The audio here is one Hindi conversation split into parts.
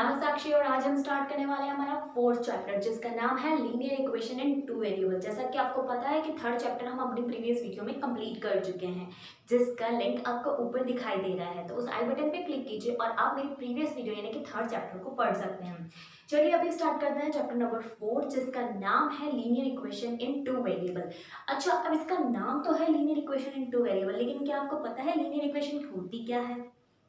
नाम है साक्षी और आज हम स्टार्ट करने वाले हैं हमारा फोर्थ चैप्टर जिसका नाम है लीनियर इक्वेशन इन टू वेरिएबल। जैसा कि आपको पता है कि थर्ड चैप्टर हम अपनी प्रीवियस वीडियो में कंप्लीट कर चुके हैं जिसका लिंक आपको ऊपर दिखाई दे रहा है, तो उस आई बटन पे क्लिक कीजिए और आप मेरी प्रीवियस वीडियो यानी कि थर्ड चैप्टर को पढ़ सकते हैं। चलिए अभी स्टार्ट करते हैं चैप्टर नंबर 4 जिसका नाम है लीनियर इक्वेशन इन टू वेरिएबल। अच्छा, अब इसका नाम तो है लीनियर इक्वेशन इन टू वेरिएबल, लेकिन क्या आपको पता है लीनियर इक्वेशन होती क्या है?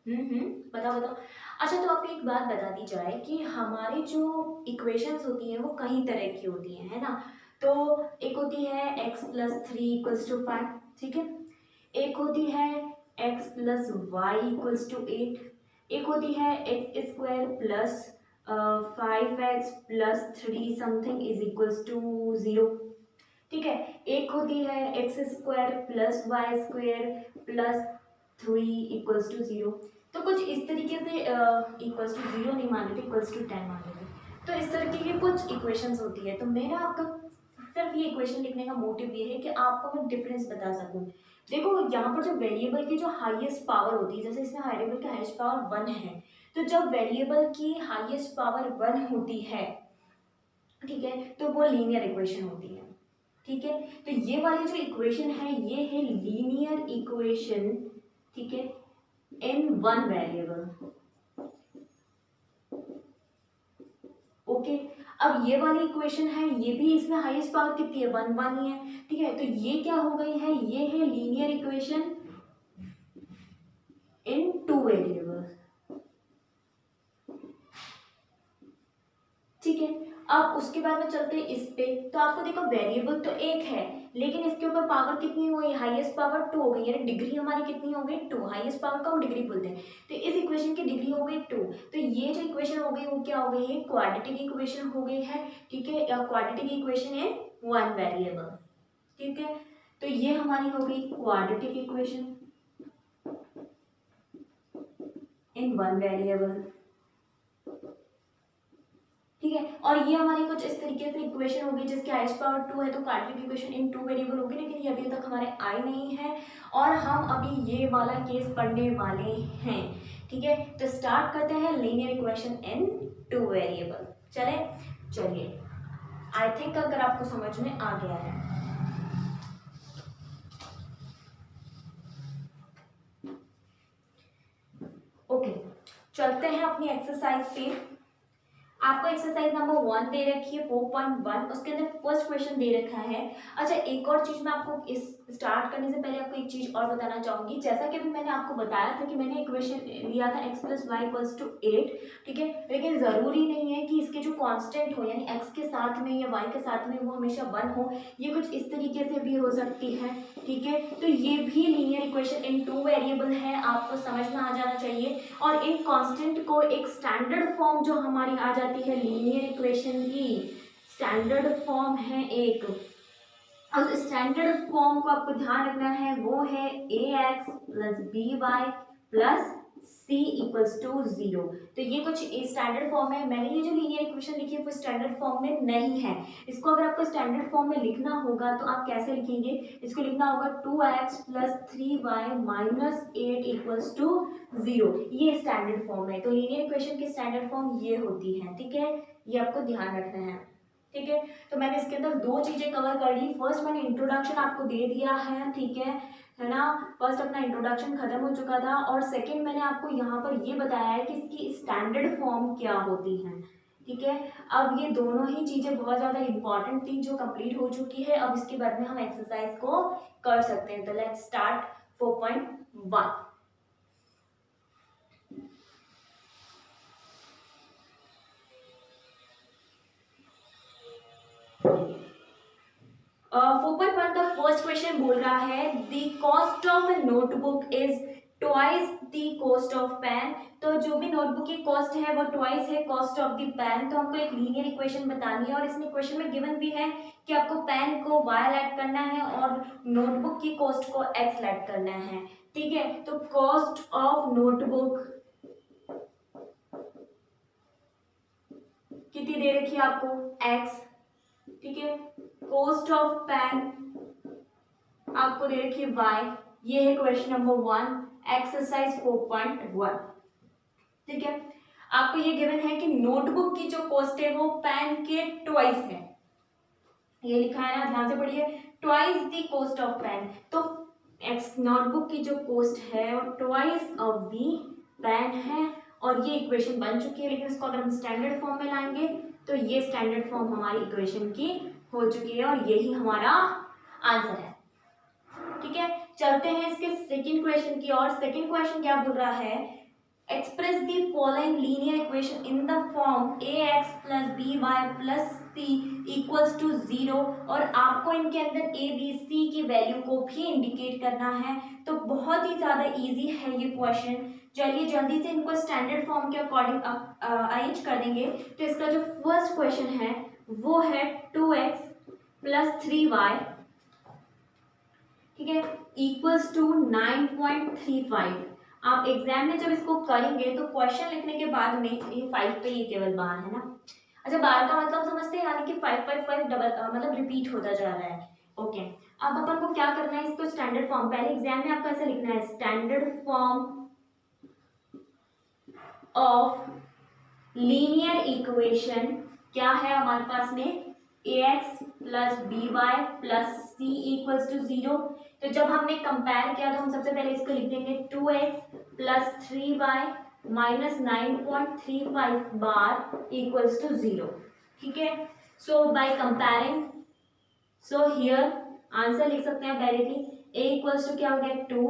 बताओ बताओ। अच्छा, तो आपको एक बात बता दी जाए कि हमारी जो इक्वेशंस होती हैं वो कई तरह की होती हैं, है ना। तो एक होती है x प्लस 3 इक्वल्स टू 5, ठीक है। एक होती है x plus y equals to 8। एक होती है x square plus 5x plus 3 something is equals to 0, ठीक है। एक होती है x square plus y square plus 3 equals to 0। तो कुछ इस तरीके से इक्वल्स टू 0 नहीं मान लेते, इक्वल्स टू 10 मान लेते। तो इस तरीके की कुछ इक्वेशंस होती है। तो मेरा आपका सिर्फ ये इक्वेशन लिखने का मोटिव ये है कि आपको मैं डिफरेंस बता सकूं। देखो यहाँ पर जो वेरिएबल की जो हाईएस्ट पावर होती है, जैसे इसमें वेरिएबल की हाईएस्ट पावर 1 है, तो जब वेरिएबल की हाईएस्ट पावर 1 होती है, ठीक है, तो वो लीनियर इक्वेशन होती है, ठीक है। तो ये वाली जो इक्वेशन है ये है लीनियर इक्वेशन, ठीक है, इन वन वेरिएबल। ओके, अब ये वाली इक्वेशन है, ये भी इसमें हाईएस्ट पावर कितनी है? 1 1 ही है, ठीक है। तो ये क्या हो गई है? ये है लीनियर इक्वेशन इन टू वेरिएबल, ठीक है। अब उसके बाद में चलते हैं इस पे। तो आपको देखो वेरिएबल तो एक है, लेकिन इसके ऊपर पावर कितनी हो गई? हाईएस्ट पावर 2 हो गई, यानी डिग्री हमारी कितनी हो गई? 2। हाईएस्ट पावर को हम डिग्री बोलते हैं, तो इस इक्वेशन की डिग्री हो गई 2। तो ये जो इक्वेशन हो गई वो क्या हो गई है? क्वाड्रेटिक इक्वेशन हो गई है, ठीक है। क्वाड्रेटिक इक्वेशन है वन वेरिएबल, ठीक है। तो ये हमारी हो गई quadratic equation in one variable, ठीक है। और ये हमारी कुछ इस तरीके से इक्वेशन होगी जिसकी हाईएस्ट पावर 2 है, तो quadratic equation in two variable होगी, लेकिन ये अभी तक हमारे आई नहीं है और हम अभी ये वाला केस पढ़ने वाले हैं, ठीक है। तो स्टार्ट करते हैं लीनियर इक्वेशन इन टू वेरिएबल। चलिए आई थिंक अगर आपको समझ में आ गया है। ओके, चलते हैं अपनी एक्सरसाइज पे। आपको एक्सरसाइज नंबर 1 दे रखी है 4.1, उसके अंदर फर्स्ट क्वेश्चन दे रखा है। अच्छा, एक और चीज मैं आपको इस स्टार्ट करने से पहले आपको एक चीज और बताना चाहूंगी। जैसा कि अभी मैंने आपको बताया था कि मैंने इक्वेशन लिया था x plus y equals to 8, ठीक है। लेकिन जरूरी नहीं है कि इसके जो कांस्टेंट हो यानी x के साथ में या y के साथ में वो हमेशा 1 हो, ये कुछ इस तरीके से भी हो सकती है, ठीक है। तो ये भी लीनियर इक्वेशन इन टू वेरिएबल है, आपको समझ में आ जाना चाहिए। और इन कांस्टेंट को एक स्टैंडर्ड फॉर्म जो हमारी आ जाती है लीनियर इक्वेशन की, स्टैंडर्ड फॉर्म है एक, और स्टैंडर्ड फॉर्म को आपको ध्यान रखना है, वो है ax plus b y plus c equals to 0। तो ये कुछ स्टैंडर्ड फॉर्म है। मैंने ये जो लीनियर इक्वेशन लिखी है वो स्टैंडर्ड फॉर्म में नहीं है। इसको अगर आपको स्टैंडर्ड फॉर्म में लिखना होगा तो आप कैसे लिखेंगे? इसको लिखना होगा 2x plus 3y minus 8 equals to 0। ये स्टैंडर्ड फॉर्म है। तो लीनियर इक्वेशन की स्टैंडर्ड फॉर्म ये होती है, ठीक है। ये आपको ध्यान रखना है, ठीक है। तो मैंने इसके अंदर दो चीजें कवर कर ली। फर्स्ट मैंने इंट्रोडक्शन आपको दे दिया है, ठीक है ना। फर्स्ट अपना इंट्रोडक्शन खत्म हो चुका था, और सेकंड मैंने आपको यहाँ पर ये बताया है कि इसकी स्टैंडर्ड फॉर्म क्या होती है, ठीक है। अब ये दोनों ही चीजें बहुत ज्यादा इंपॉर्टेंट थी जो कंप्लीट हो चुकी है। अब इसके बाद में हम एक्सरसाइज को कर सकते हैं। तो लेट्स स्टार्ट 4.1। 4.1 का फर्स्ट क्वेश्चन बोल रहा है the cost of a notebook is twice the cost of pen. तो जो भी नोटबुक की कॉस्ट है वो ट्वाइस है कॉस्ट ऑफ द पेन। तो हमको एक लीनियर इक्वेशन बतानी है और इसमें क्वेश्चन में गिवन भी है कि आपको पेन को y ऐड करना है और नोटबुक की कॉस्ट को x ऐड करना है, ठीक है। तो कॉस्ट ऑफ नोटबुक कितनी दे रखी है आपको? x, ठीक है। कॉस्ट ऑफ पेन आपको दे रखी है y। ये है क्वेश्चन नंबर 1, एक्सरसाइज 4.1, ठीक है। आपको ये गिवन है कि नोटबुक की जो कॉस्ट है वो पेन के ट्वाइस है, ये लिखा है ना, ध्यान से पढ़िए, twice the cost of pen. तो एक्स नोटबुक की जो कॉस्ट है वो ट्वाइस ऑफ दी पेन है, और ये इक्वेशन बन चुकी है। लेकिन इसको अगर हम स्टैंडर्ड फॉर्म में लाएंगे तो ये स्टैंडर्ड फॉर्म हमारी इक्वेशन की हो चुकी है और यही हमारा आंसर है। ठीक है, चलते हैं इसके सेकंड क्वेश्चन की और। सेकंड क्वेश्चन क्या बोल रहा है, express the following linear equation in the form ax plus b y plus c equals to 0, और आपको इनके अंदर a b c की वैल्यू को भी इंडिकेट करना है। तो बहुत ही ज़्यादा इजी है ये क्वेश्चन। चलिए जल्दी से इनको स्टैंडर्ड फॉर्म के अकॉर्डिंग अरेंज कर देंगे। तो इसका जो फर्स्ट क्वेश्चन है वो है 2x प्लस 3y, ठीक है, इक्वल्स टू 9.35। आप एग्जाम में जब इसको करेंगे तो क्वेश्चन लिखने के बाद में ये 5 पे, ये केवल बार है ना। अच्छा, बार का मतलब समझते हैं, यानी कि 555 डबल मतलब रिपीट होता जा रहा है। ओके, अब अपन को क्या करना है, इसको स्टैंडर्ड फॉर्म, पहले एग्जाम में आपको ऐसे लिखना है, standard form of linear equation क्या है हमारे पास में, ax plus b y plus c equals to 0। तो जब हमने कंपेयर किया तो हम सबसे पहले इसको लिख देंगे 2x प्लस 3y माइनस 9.35 बार इक्वल्स टू 0। ठीक है, so by comparing, so here answer लिख सकते हैं डायरेक्टली, a इक्वल्स टू क्या हो गया 2,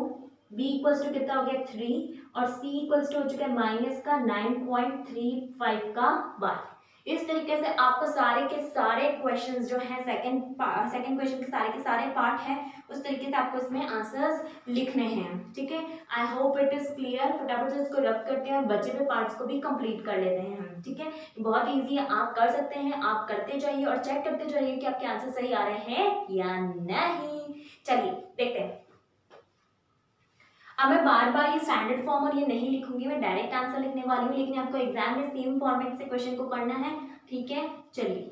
b इक्वल्स टू कितना हो गया 3, और c इक्वल्स टू हो चुका है माइनस का 9.35 का बार। इस तरीके से आपको सारे के सारे क्वेश्चंस जो हैं सेकंड क्वेश्चन के सारे पार्ट हैं, उस तरीके से आपको इसमें आंसर्स लिखने हैं। ठीक है, I hope it is clear. फटाफट से इसको रब करते हैं और बचे हुए पार्ट्स को भी कंप्लीट कर लेते हैं हम। ठीक है, बहुत ईजी है, आप कर सकते हैं, आप करते जाइए और चेक करते जाइए कि आपके आंसर सही आ रहे हैं या नहीं। चलिए देखते हैं। अब मैं बार बार ये स्टैंडर्ड फॉर्म और ये नहीं लिखूंगी, मैं डायरेक्ट आंसर लिखने वाली हूँ, लेकिन आपको एग्जाम में सेम फॉर्मेट से क्वेश्चन को करना है। ठीक है, चलिए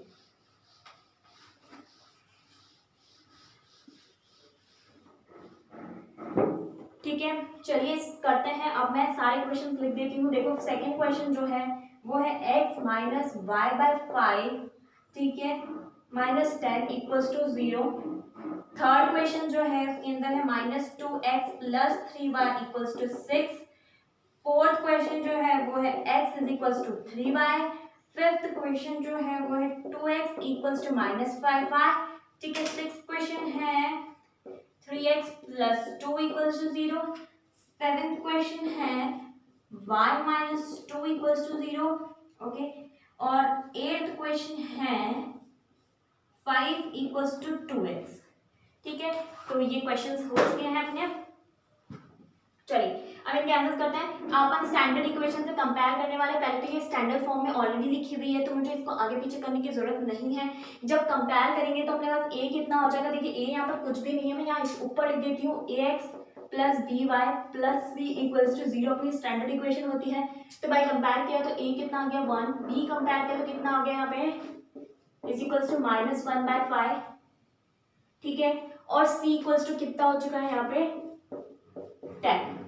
ठीक है, चलिए करते हैं। अब मैं सारे क्वेश्चन लिख देती हूँ। देखो सेकंड क्वेश्चन जो है वो है x माइनस वाई बाई 5, ठीक है, minus 10 equals to 0। Third question जो है उसके अंदर है minus 2x plus 3y equals to 6। Fourth question जो है वो है x is equals to 3y। Fifth question जो है वो है 2x equals to minus 5y। ठीक है, सिक्स्थ क्वेश्चन है 3x plus 2 equals to 0। Seventh question है y minus 2 equals to 0। Okay, और एट्थ क्वेश्चन है 5 इक्वल्स टू 2x। ठीक है, तो ये क्वेश्चंस हो चुके हैं अपने। चलिए अब इनके आंसर्स करते हैं। अपन स्टैंडर्ड इक्वेशन से कंपेयर करने वाले, पहले तो ये स्टैंडर्ड फॉर्म में ऑलरेडी लिखी हुई है तो मुझे इसको आगे पीछे करने की जरूरत नहीं है। जब कंपेयर करेंगे तो अपने पास a कितना हो जाएगा, देखिए a यहाँ पर कुछ भी नहीं है, मैं यहाँ ऊपर लिख देती हूँ ax plus b y plus c equals to 0 अपनी स्टैंडर्ड इक्वेशन होती है। तो बाई कंपेयर किया तो a कितना आ गया 1, b कंपेयर किया तो कितना आ गया यहाँ पे इज इक्वल्स टू माइनस 1/5। ठीक है, और c इक्वल्स टू कितना हो चुका है यहाँ पे 10।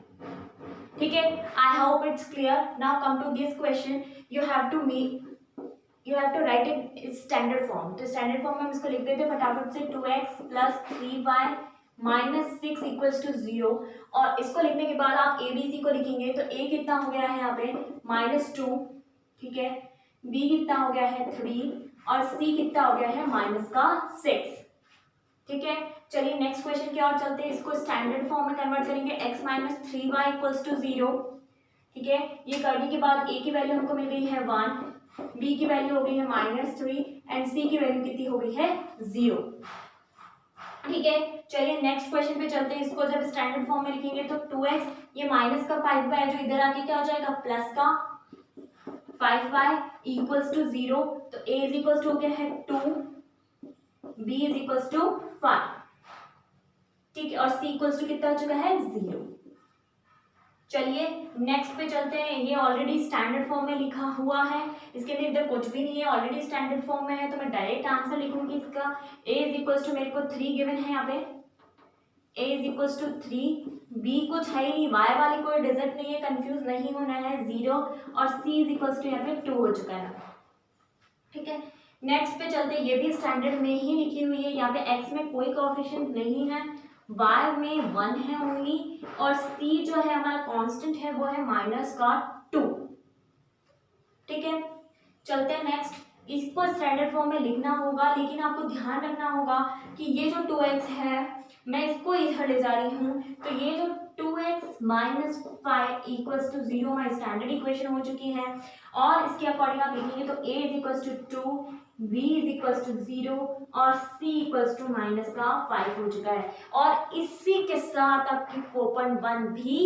ठीक है, I hope it's clear. Now come to this question, you have to write it standard form. तो स्टैंडर्ड फॉर्म में हम इसको लिख देते हैं फटाफट से, 2x plus 3y minus 6 equals to 0। और इसको लिखने के बाद आप a b c को लिखेंगे तो a कितना हो गया है यहाँ पे -2, ठीक है, b कितना हो गया है 3, और c कितना हो गया है माइनस का 6। ठीक है, चलिए नेक्स्ट क्वेश्चन की ओर चलते हैं। इसको स्टैंडर्ड फॉर्म में कन्वर्ट करेंगे, x minus 3y equals to 0। ठीक है, ये करने के बाद a की वैल्यू हमको मिल गई है 1, b की वैल्यू हो गई है -3 एंड c की वैल्यू कितनी हो गई है 0। ठीक है, चलिए नेक्स्ट क्वेश्चन पे चलते हैं। इसको जब स्टैंडर्ड फॉर्म में लिखेंगे तो 2x, ये माइनस का 5y जो इधर आके क्या हो जाएगा प्लस का 5y इक्वल्स टू 0। तो a इज इक्वल्स टू हो गया है 2, b इज इक्वल्स टू 5। ठीक है, और c इक्वल्स टू कितना हो चुका है 0। चलिए नेक्स्ट पे चलते हैं। ये ऑलरेडी स्टैंडर्ड फॉर्म में लिखा हुआ है, इसके अंदर इधर कुछ भी नहीं है, ऑलरेडी स्टैंडर्ड फॉर्म में है, तो मैं डायरेक्ट आंसर लिखूंगी इसका। a इज इक्वल्स टू मेरे को 3 गिवन है यहाँ पे, a is equals to 3, b कुछ है ही नहीं, y वाली कोई डिजिट नहीं है, कंफ्यूज नहीं होना है, 0, और c इज इक्वल्स टू यहाँ पे 2 हो चुका है। ठीक है, नेक्स्ट पे चलते हैं, ये भी स्टैंडर्ड में ही लिखी हुई है, यहाँ पे x में कोई कोएफिशिएंट नहीं है, y में 1 है ओनली, और c जो है हमारा कांस्टेंट है वो है -2। ठीक है, चलते हैं नेक्स्ट, इसको स्टैंडर्ड फॉर्म में लिखना होगा, लेकिन आपको ध्यान रखना होगा कि ये जो 2x है मैं इसको इधर ले जा रही हूँ, तो ये जो 2x माइनस 5 इक्वल्स टू 0 हमारी स्टैंडर्ड इक्वेशन हो चुकी है, और इसके अकॉर्डिंग आप लिखेंगे तो a is equals to 2, b is equals to 0 और c इक्वल्स टू -5 हो चुका है, और इसी के साथ आपकी 4.1 भी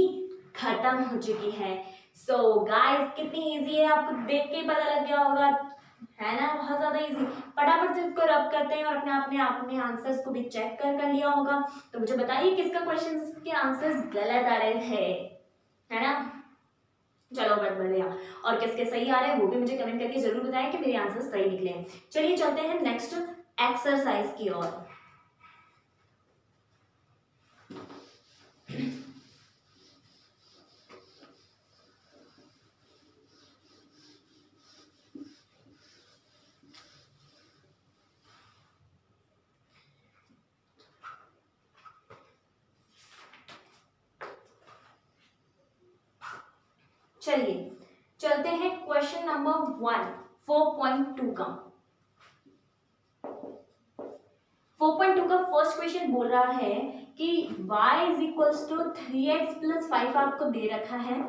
खत्म हो चुकी है। सो गाइस कितनी इजी है, आपको देख के ही पता लग गया होगा, है ना, बहुत ज्यादा इजी। फटाफट से इसको रब करते हैं और अपने आंसर्स को भी चेक कर लिया होगा, तो मुझे बताइए किसका क्वेश्चन के आंसर्स गलत आ रहे थे, है ना। चलो बहुत बढ़िया, और किसके सही आ रहे हैं वो भी मुझे कमेंट करके जरूर बताएं कि मेरे आंसर सही निकले हैं। चलिए चलते हैं नेक्स्ट एक्सरसाइज की ओर। चलिए चलते हैं क्वेश्चन नंबर 1 4.2 का। 4.2 का फर्स्ट क्वेश्चन बोल रहा है कि y is equals to 3x plus 5 आपको दे रखा है,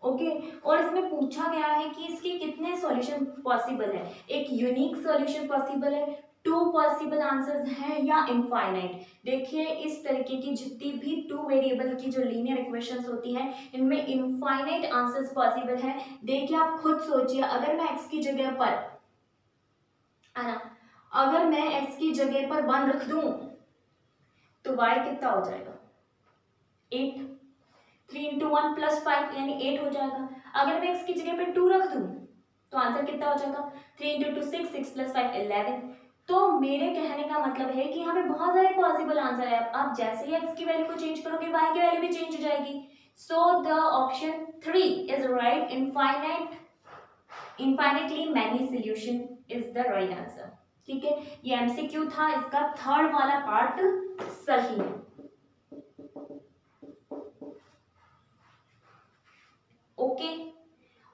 ओके, और इसमें पूछा गया है कि इसके कितने सॉल्यूशन पॉसिबल है, एक यूनिक सॉल्यूशन पॉसिबल है, 2 पॉसिबल आंसर्स हैं या इनफाइनाइट। देखिए इस तरीके की जितनी भी 2 वेरिएबल की जो लीनियर इक्वेशंस होती हैं इनमें इनफाइनाइट आंसर्स पॉसिबल है। देखिए आप खुद सोचिए, अगर मैं x की जगह पर, है ना, अगर मैं x की जगह पर 1 रख दूं तो y कितना हो जाएगा, 8, 3 इंटू 1 प्लस 5 यानी 8 हो जाएगा। अगर मैं x की जगह पर 2 रख दूं तो आंसर कितना हो जाएगा, 3 इंटू 2 6, 6 प्लस 5 11। तो मेरे कहने का मतलब है कि यहाँ पे बहुत सारे पॉसिबल आंसर है, आप जैसे ही x की वैल्यू को चेंज करोगे y की वैल्यू भी चेंज हो जाएगी। So the option 3 is right, infinitely many solution is the right answer. ठीक है, ये एमसीक्यू था, इसका थर्ड वाला पार्ट सही है। ओके,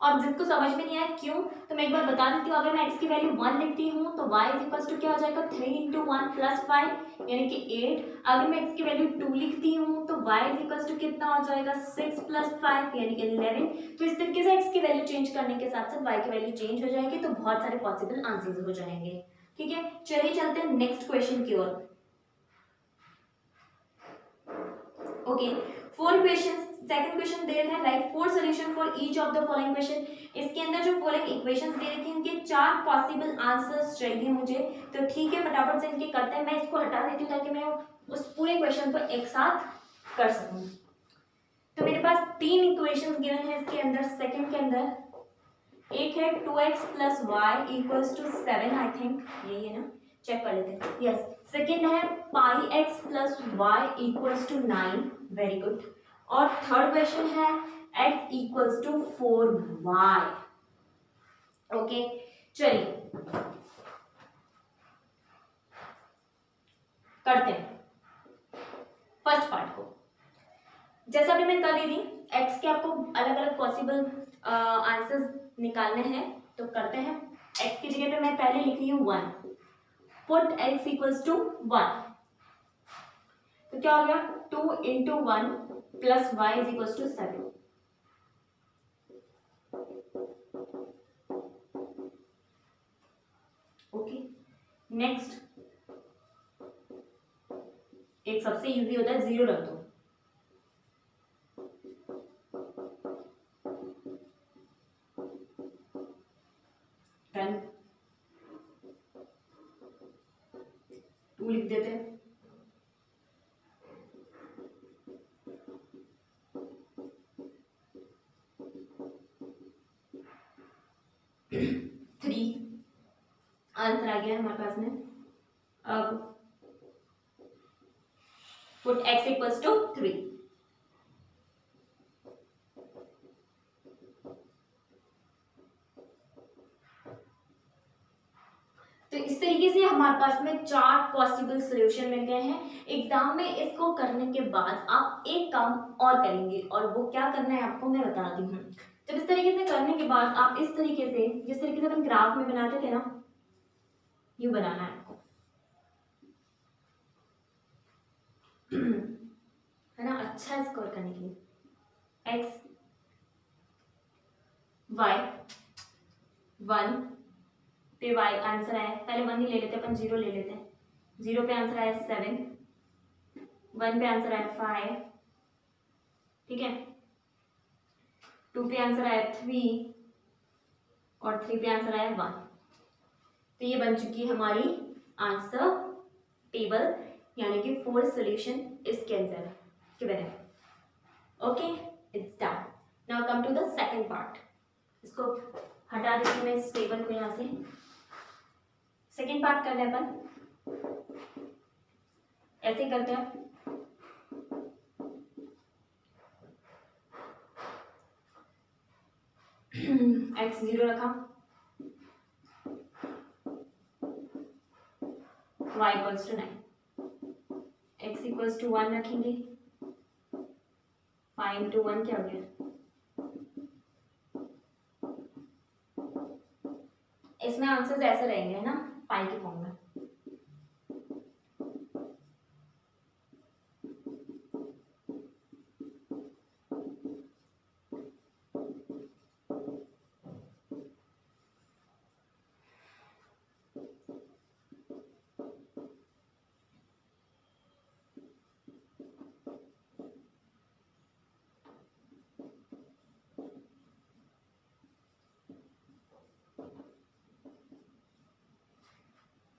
और जिसको समझ में नहीं आया क्यों, तो मैं एक बार बता देती हूँ, अगर मैं x की वैल्यू 1 लिखती हूँ तो y इज इक्वल टू क्या हो जाएगा, 3 इंटू 1 प्लस 5 यानी कि 8। अगर मैं x की वैल्यू 2 लिखती हूँ तो y इज इक्वल टू कितना हो जाएगा, 6 प्लस 5 यानी कि 11। तो इस तरीके से x की वैल्यू चेंज करने के साथ साथ y की वैल्यू चेंज हो जाएगी, तो बहुत सारे पॉसिबल आंसर्स हो जाएंगे। ठीक है, चलिए चलते हैं नेक्स्ट क्वेश्चन की ओर। ओके, 4 क्वेश्चन, सेकंड क्वेश्चन दे रखा है, right 4 solution for each of the following question. इसके अंदर जो फॉलोइंग इक्वेशंस दे रखी हैं इनके 4 पॉसिबल आंसर्स चाहिए मुझे, तो ठीक है फटाफट से इनके करते हैं। मैं इसको हटा देती हूँ ताकि मैं उस पूरे क्वेश्चन को एक साथ कर सकूं। तो मेरे पास 3 इक्वेशंस गिवन है इसके अंदर, सेकंड के अंदर एक है 2x plus y equals to 7, I think यही है ना, चेक कर लेते हैं। यस, सेकेंड है pi x plus y equals to 9, very good. और थर्ड क्वेश्चन है x equals to 4y। Okay, चलिए करते हैं फर्स्ट पार्ट को। जैसा भी मैं कर रही थी, x के आपको अलग अलग पॉसिबल आंसर्स निकालने हैं, तो करते हैं। x की जगह पे मैं पहले लिख रही हूँ 1, पुट x इक्वल्स टू 1, तो क्या हो गया, 2 into 1 plus y is equals to 7। Okay, next एक सबसे इजी होता है, 0 रख दो। डन, 2 लिख देते हैं। थ्री आंसर आ गया है हमारे पास में। अब पुट x इक्वल्स इस तरीके से हमारे पास में 4 पॉसिबल सॉल्यूशन मिल गए हैं। एग्जाम में इसको करने के बाद आप एक काम और करेंगे, और वो क्या करना है आपको मैं बताती हूँ। जब इस तरीके से करने के बाद आप इस तरीके से, जिस तरीके से अपन ग्राफ में बनाते थे ना, यूं बनाना है आपको, है ना, अच्छा स्कोर करने के लिए। एक्स वाई 1 पे वाई आंसर आया, पहले 1 ही ले लेते हैं अपन, 0 ले लेते हैं। 0 पे आंसर आया 7, 1 पे आंसर आया 5, ठीक है। 2 पे आंसर आया 3 और 3 पे आंसर आया 1। तो ये बन चुकी है हमारी आंसर टेबल, यानी कि 4 सॉल्यूशन इसके अंदर के बने। Okay, it's done. Now come to the second part. इसको हटा देती हूँ मैं इस टेबल को यहाँ से। सेकंड पार्ट कर ले अपन, ऐसे करते हैं। x 0 रखा, y equals to 9, x equals to 1 रखेंगे, 5 इंटू 1 क्या हो गया, इसमें आंसर्स ऐसे रहेंगे, है ना, पाई के फॉर्म में।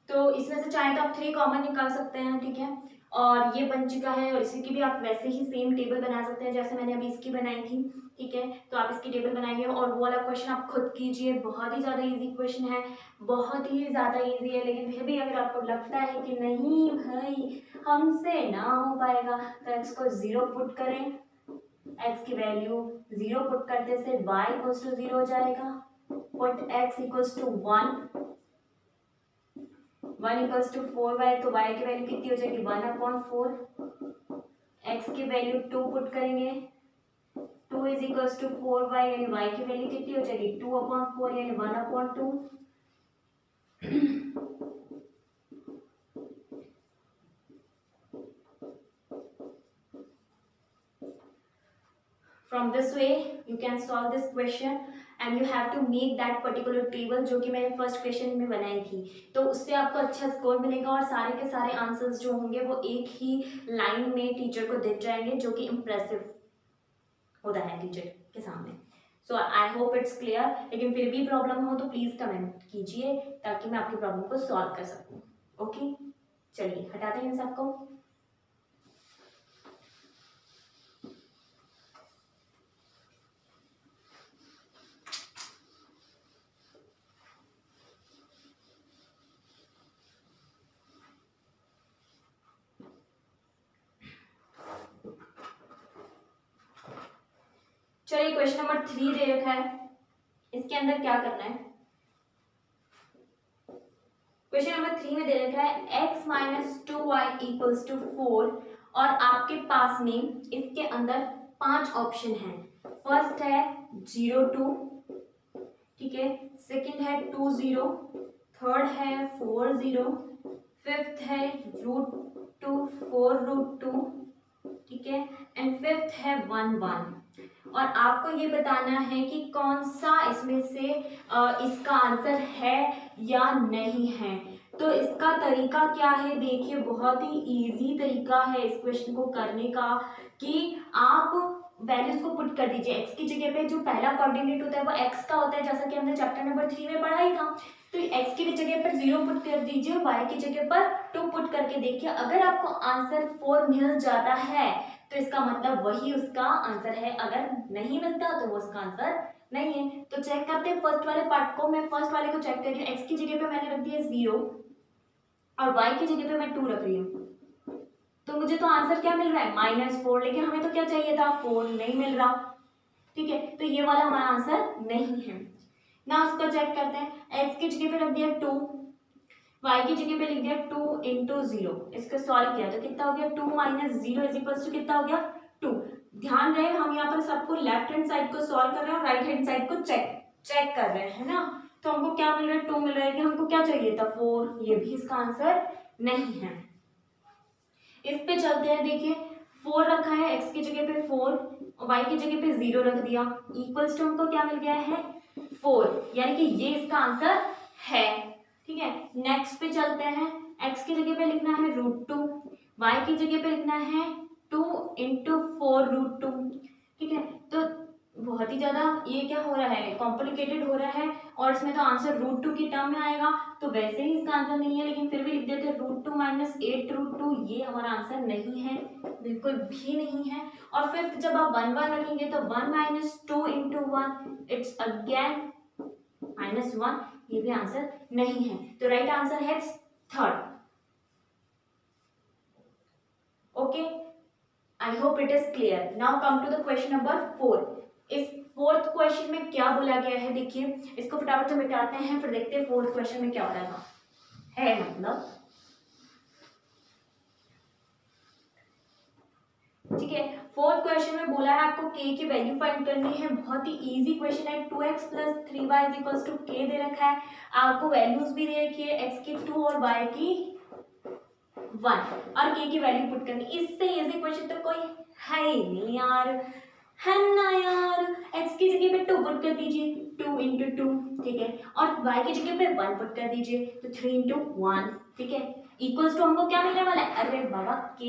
तो इसमें से चाहे तो आप 3 कॉमन निकाल सकते हैं, ठीक है। और ये बन चुका है, और इसी की भी आप वैसे ही सेम टेबल बना सकते हैं जैसे मैंने अभी इसकी बनाई थी, ठीक है। तो आप इसकी टेबल बनाइए और वो वाला क्वेश्चन आप खुद कीजिए। बहुत ही ज़्यादा इजी क्वेश्चन है, बहुत ही ज़्यादा इजी है, लेकिन फिर भी अगर आपको लगता है कि नहीं भाई हमसे ना हो पाएगा, तो एक्स को 0 पुट करें। एक्स की वैल्यू 0 पुट करते से y इक्वल्स टू 0 हो जाएगा। Put x equals to 1 equals to 4y, तो y की वैल्यू कितनी हो जाएगी 1/4। x की वैल्यू 2 पुट करेंगे, 2 इज इक्वल्स टू 4y, यानी y की वैल्यू कितनी हो जाएगी 2/4 यानी 1/2। From this way you can solve this question and you have to make that particular table जो कि मैंने फर्स्ट क्वेश्चन में बनाई थी। तो उससे आपको अच्छा स्कोर मिलेगा और सारे के सारे आंसर्स जो होंगे वो एक ही लाइन में टीचर को दिख जाएंगे, जो कि इम्प्रेसिव होता है टीचर के सामने। सो आई होप इट्स क्लियर। लेकिन फिर भी प्रॉब्लम हो तो प्लीज़ कमेंट कीजिए ताकि मैं आपकी प्रॉब्लम को सॉल्व कर सकूँ। ओके, चलिए हटाते हैं इन सबको। चलिए क्वेश्चन नंबर 3 दे रखा है, इसके अंदर क्या करना है। क्वेश्चन नंबर 3 में दे रखा है x minus 2y equals to 4 और आपके पास में इसके अंदर 5 ऑप्शन हैं। फर्स्ट है 0 2, ठीक है, सेकंड है 2 0, थर्ड है 4 0, फिफ्थ है √2 4 √2, ठीक है, एंड फिफ्थ है 1 1। और आपको ये बताना है कि कौन सा इसमें से इसका आंसर है या नहीं है। तो इसका तरीका क्या है, देखिए बहुत ही इजी तरीका है इस क्वेश्चन को करने का कि आप वैल्यूज को पुट कर दीजिए। एक्स की जगह पे जो पहला कोऑर्डिनेट होता है वो एक्स का होता है, जैसा कि हमने चैप्टर नंबर 3 में पढ़ा ही था। तो एक्स की जगह पर 0 पुट कर दीजिए, वाई की जगह पर 2 पुट करके देखिए। अगर आपको आंसर 4 मिल जाता है तो इसका मतलब वही उसका आंसर है, अगर नहीं मिलता तो वो उसका आंसर नहीं है। तो चेक करते हैं फर्स्ट वाले पार्ट को। मैं फर्स्ट वाले को चेक कर रही हूँ। एक्स की जगह पे मैंने रख दिया 0 और वाई की जगह पे मैं 2 रख रही हूँ, तो मुझे तो आंसर क्या मिल रहा है -4, लेकिन हमें तो क्या चाहिए था 4, नहीं मिल रहा, ठीक है। तो ये वाला हमारा आंसर नहीं है ना। उसको चेक करते हैं। एक्स की जगह पे रख दिया 2, y की जगह पे लिख दिया 2 इंटू जीरो, इसको सॉल्व किया तो कितना हो गया 2 minus zero is equal to कितना हो गया 2। ध्यान रहे हम यहाँ पर सबको लेफ्ट हैंड साइड को सॉल्व कर रहे हैं और राइट हैंड साइड को चेक कर रहे हैं ना। तो हमको क्या मिल रहा है 2 मिल रहा है, कि हमको क्या चाहिए था 4, ये भी इसका आंसर नहीं है। इस पे चलते हैं, देखिए 4 रखा है, x की जगह पे 4 और y की जगह पे 0 रख दिया, इक्वल्स टू हमको क्या मिल गया है 4, यानी कि ये इसका आंसर है। ठीक है, नेक्स्ट पे चलते हैं, x की जगह पे लिखना है √2, y की जगह पे लिखना है 2 इंटू 4√2। ठीक है, तो बहुत ही ज्यादा ये क्या हो रहा है, कॉम्प्लिकेटेड हो रहा है और इसमें तो आंसर √2 की टर्म में आएगा, तो वैसे ही इसका आंसर नहीं है, लेकिन फिर भी लिख देते हैं √2 माइनस 8√2, ये हमारा आंसर नहीं है, बिल्कुल भी नहीं है। और फिफ्थ जब आप 1 1 रखेंगे तो 1 माइनस 2 इंटू 1 इट्स अगेन -1, ये भी आंसर नहीं है, तो राइट आंसर है third. Okay, I hope it is clear. Now come to the question number 4। इस फोर्थ क्वेश्चन में क्या बोला गया है, देखिए इसको फटाफट से मिटाते हैं, फिर देखते हैं फोर्थ क्वेश्चन में क्या हो रहा है। मतलब ठीक है, फोर्थ क्वेश्चन में बोला है आपको k की वैल्यू फाइंड करनी है, बहुत ही इजी क्वेश्चन है। 2x plus 3y is equals to k दे रखा है, आपको वैल्यूज भी दे रखी है, x की 2 और y की 1 और k की वैल्यू पुट करनी। इससे इजी क्वेश्चन तो कोई है ही नहीं यार, है ना यार। x की जगह पे 2 पुट कर दीजिए, 2 इंटू 2, ठीक है, और y की जगह पे 1 पुट कर दीजिए, तो 3 इंटू 1, ठीक है, इक्वल्स टू हमको क्या मिलने वाला है, अरे बाबा k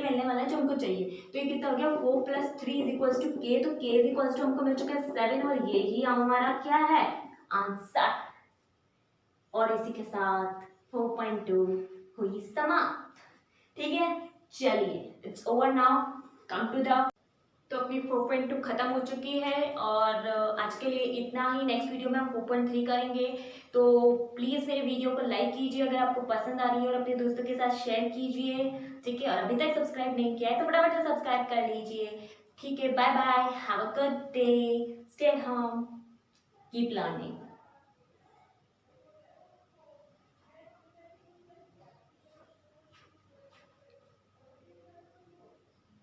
मिलने वाला है जो हमको चाहिए। तो ये कितना हो गया 4 plus 3 is equals to k, तो k इज इक्वल्स टू हमको मिल चुका है 7 और ये ही हमारा क्या है आंसर। और इसी के साथ 4.2 हुई समाप्त। ठीक है, चलिए it's over now, come to the, तो अपनी 4.2 खत्म हो चुकी है और आज के लिए इतना ही। नेक्स्ट वीडियो में हम 4.3 करेंगे, तो प्लीज़ मेरे वीडियो को लाइक कीजिए अगर आपको पसंद आ रही है और अपने दोस्तों के साथ शेयर कीजिए। ठीक है, और अभी तक सब्सक्राइब नहीं किया है तो फटाफट से सब्सक्राइब कर लीजिए। ठीक है, bye bye, have a good day, stay at home, keep learning.